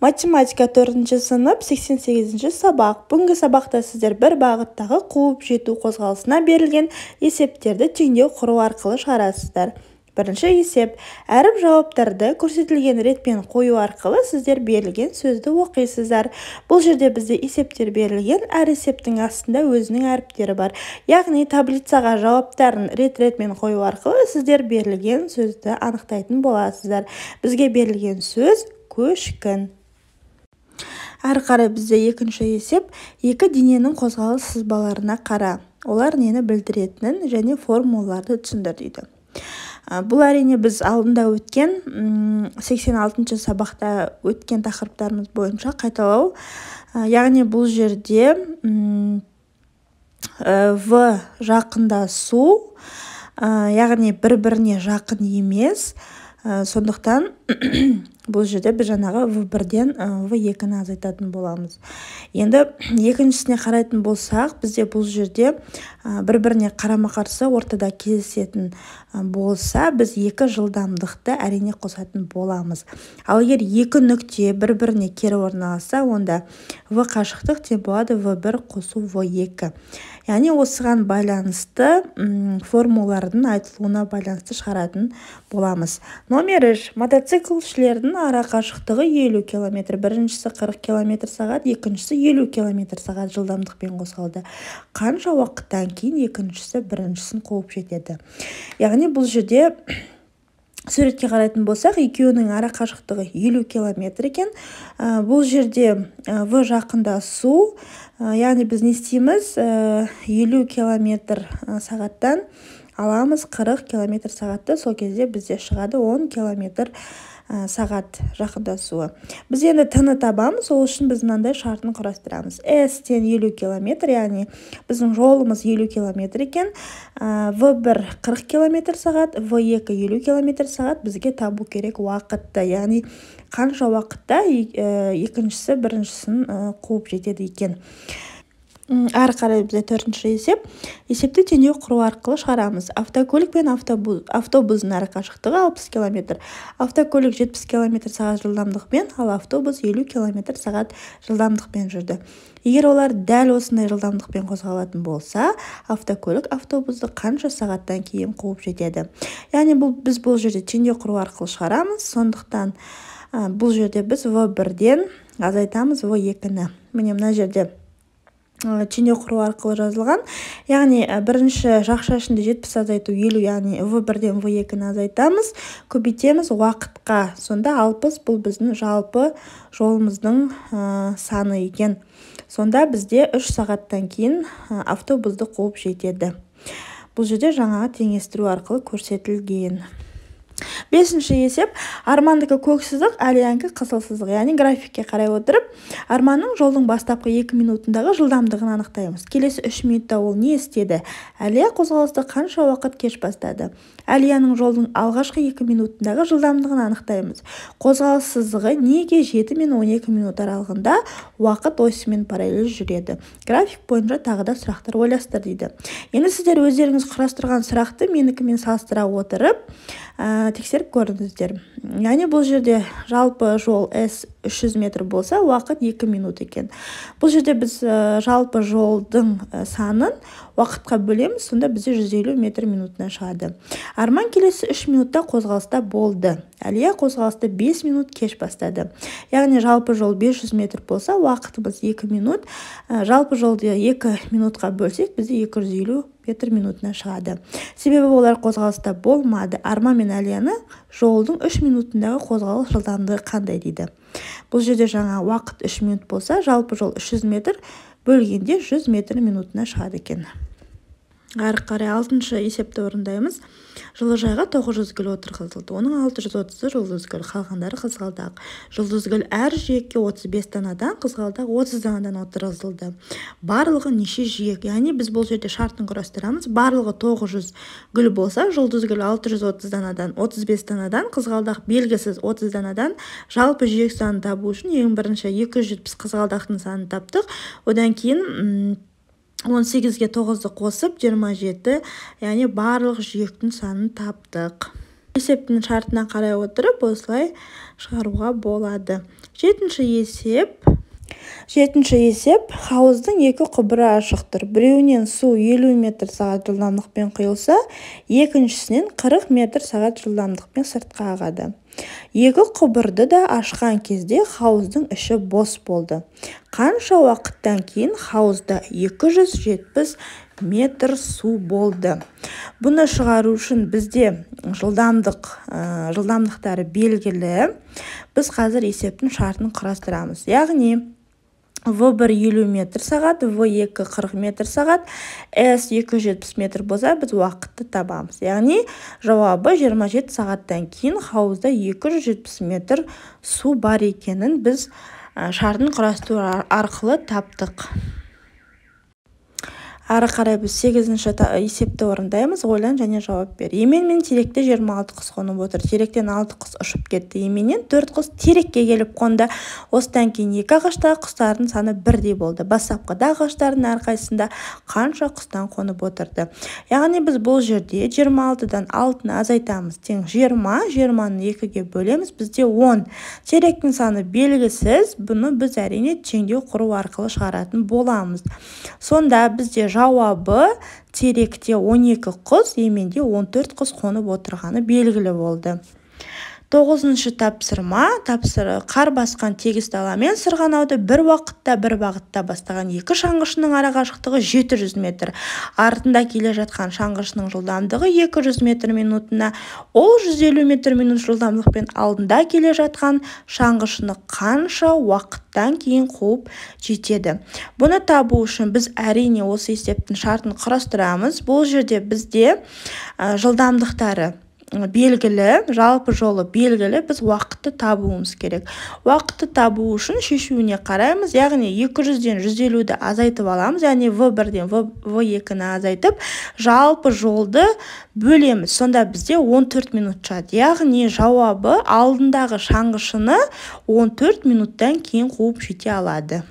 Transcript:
Математика 4 сынып 88 сабақ. Бүгінгі сабақта сіздер бір бағыттағы қуып жету қозғалысына берілген есептерді теңдеу құру арқылы шығарасыздар. Бірінші есеп. Әріп жауаптарды көрсетілген ретпен қою арқылы сіздер берілген сөзді оқисыздар. Бұл жерде бізде есептер берілген, әр есептің астында өзінің әріптері бар. Яғни таблицаға жауаптарын рет-ретмен қою арқылы сіздер берілген сөзді анықтайтын боласыздар. Бізге берілген сөз көшкін. Әрі қарай бізде екінші есеп, екі дененің қозғалыс сызбаларына қара. Олар нені білдіретінін және формулаларды түсіндір дейді. Бұл әрине біз алдында өткен 86 сабақта өткен тақырыптарымыз бойынша қайталау. Яғни бұл жерде В жақындасу, яғни бір-біріне жақын емес. Сондықтан бұл жерде біз жаңағы В1-ден В2-ні азайтатын боламыз. Енді екіншісіне қарайтын болсақ, бізде бұл жерде бір-біріне қарама-қарсы ортада кездесетін болса, біз екі жылдамдықты әрине қосатын боламыз. Ал егер екі нүкте бір-біріне кері орналасса, онда В қашықтық те болады В1 қосу В2. Яғни осыған байланысты формулалардың айтылуына байланысты шығаратын боламыз. Номер 3. Мотоциклшілердің ара қашықтығы 50 км. Біріншісі 40 км сағат, екіншісі 50 км сағат жылдамдықпен қозғалды. Қанша уақыттан кейін екіншісі біріншісін қуып жетеді? Яғни бұл жерде суретке қарайтын болсақ, екеуінің ара қашықтығы 50 км екен. Бұл жерде В жақындасу, яғни біз не істейміз? 50 км сағаттан аламыз 40 км сағатты, сол кезде бізде шығады 10 км сағат жақындасуы. Біз енді т-ны табамыз, ол үшін біз мынандай шартын құрастырамыз. S-тен 50 км, яғни біздің жолымыз 50 км екен. В1 40 км сағат, В2 50 км сағат бізге табу керек уақытты. Яғни қанша уақытта екіншісі біріншісін қуып жетеді екен. Әрі қарай бізде төртінші есеп. Есепті теңдеу құру арқылы шығарамыз. Автокөлік пен автобустың ара қашықтығы 60 км. Автокөлік 70 км сағат жылдамдықпен, ал автобус 50 км сағат жылдамдықпен жүрді. Егер олар дәл осындай жылдамдықпен қозғалатын болса, автокөлік автобусты қанша сағаттан кейін қуып жетеді? Яғни біз бұл жерде теңдеу құру арқылы шығарамыз. Сондықтан бұл жерде біз В1-ден азайтамыз В2-ні. Міне мына жерде теңдеу құру арқылы жазылған. Яғни бірінші жақша ішінде 70 азайту 50, яғни В1-ден В2-ні азайтамыз, көбейтеміз уақытқа. Сонда 60 бұл біздің жалпы жолымыздың саны екен. Сонда бізде 3 сағаттан кейін автобусты қуып жетеді. Бұл жерде жаңағы теңестіру арқылы көрсетілген. Бесінші есеп. Армандікі көк сызық, Әлиянікі қызыл сызық. Яғни графикке қарай отырып, Арманның жолдың бастапқы 2 минутындағы жылдамдығын анықтаймыз. Келесі 3 минутта ол не істеді? Әлия қозғалысты қанша уақыт кеш бастады? Әлияның жолдың алғашқы 2 минутындағы жылдамдығын анықтаймыз. Қозғалыс сызығы неге 7 мен 12 минут аралығында уақыт осымен параллель жүреді? График бойынша тағы да сұрақтар ойластыр дейді. Енді сіздер өздеріңіз құрастырған сұрақты менікімен салыстыра отырып, тексеріп көріңіздер. Яғни бұл жерде жалпы жол S 300 метр болса, уақыт 2 минут екен. Бұл жерде біз жалпы жолдың санын уақытқа бөлеміз, сонда бізде 150 метр минутына шығады. Арман келесі 3 минутта қозғалыста болды. Әлия қозғалысты 5 минут кеш бастады. Яғни жалпы жол 500 метр болса, уақытымыз 2 минут. Жалпы жолды 2 минутқа бөлсек, бізде 250 метр минутына шығады. Себебі олар қозғалыста болмады. Арман мен Әлияны жолдың 3 минутындағы қозғалыс жылдамдығы қандай дейді. Бұл жерде жаңа уақыт 3 минут болса, жалпы жол 300 метр бөлгенде 100 метр минутына шығады екен. Әрі қарай 6-шы есепті орындаймыз. Жылыжайға 900 гүл отырғызылды. Оның 630-ы жұлдыз гүл, қалғандары қызғалдақ. Жұлдыз гүл әр жиекке 35 данадан, қызғалдақ 30 данадан отырғызылды. Барлығы неше жиек? Яғни біз бұл жерде шартын құрастырамыз. Барлығы 900 гүл болса, жұлдыз гүл 630 данадан, 35 данадан, қызғалдақ белгісіз 30 данадан. Жалпы жиек санын табу үшін ең бірінші 270 қызғалдақтың санын таптық. Одан кейін 18-ге 9-ды қосып 27, яғни барлық жиектің санын таптық. Есептің шартына қарай отырып, осылай шығаруға болады. Жетінші есеп, хауыздың екі құбыры ашық тұр. Біреуінен су 50 метр сағат жылдамдықпен құйылса, екіншісінен 40 метр сағат жылдамдықпен сыртқа ағады. Екі құбырды да ашқан кезде хауыздың іші бос болды. Қанша уақыттан кейін хаузда 270 метр су болды. Бұны шығару үшін бізде жылдамдықтары белгілі. Біз қазір есептің шартын құрастырамыз. Яғни V1 50 метр сағат, V2 40 метр сағат, S 270 метр болса, біз уақытты табамыз. Яғни жауабы 27 сағаттан кейін хаузда 270 метр су бар екенін біз шартын құрастыру арқылы таптық. Ары қарай біз 8-ші есепті орындаймыз. Ойлан және жауап бер. Емен мен теректе 26 құс қонып отыр. Теректен 6 құс ұшып кетті. Еменнен 4 құс терекке келіп қонды. Осыдан кейін екі ағаштағы құстардың саны бірдей болды. Бастапқыда ағаштардың әрқайсында қанша құстан қонып отырды? Яғни біз бұл жерде 26-дан 6-ны азайтамыз. Тең 20-ны 2-ге бөлеміз. Бізде 10. Теректің саны белгісіз. Бұны біз әрине теңдеу құру арқылы шығаратын боламыз. Сонда бізде жауабы теректе 12 құс, еменде 14 құс қонып отырғаны белгілі болды. 9-шы тапсырма, қар басқан тегіс даламен сырғанауды бір уақытта бір бағытта бастаған екі шаңғышының арақашықтығы 700 метр. Артында келе жатқан шаңғышының жылдамдығы 200 метр минутына, ол 150 метр минут жылдамдықпен алдында келе жатқан шаңғышыны қанша уақыттан кейін қуып жетеді? Бұны табу үшін біз әрине осы есептің шартын құрастырамыз. Бұл жерде бізде жылдамдықтары белгілі, жалпы жолы белгілі, біз уақытты табуымыз керек. Уақытты табу үшін шешуіне қараймыз, яғни 200-ден 150-ді азайтып аламыз, яғни V1-ден V2-ні азайтып, жалпы жолды бөлеміз. Сонда бізде 14 минут шығады. Яғни жауабы алдындағы шаңғышыны 14 минуттан кейін қуып жете алады.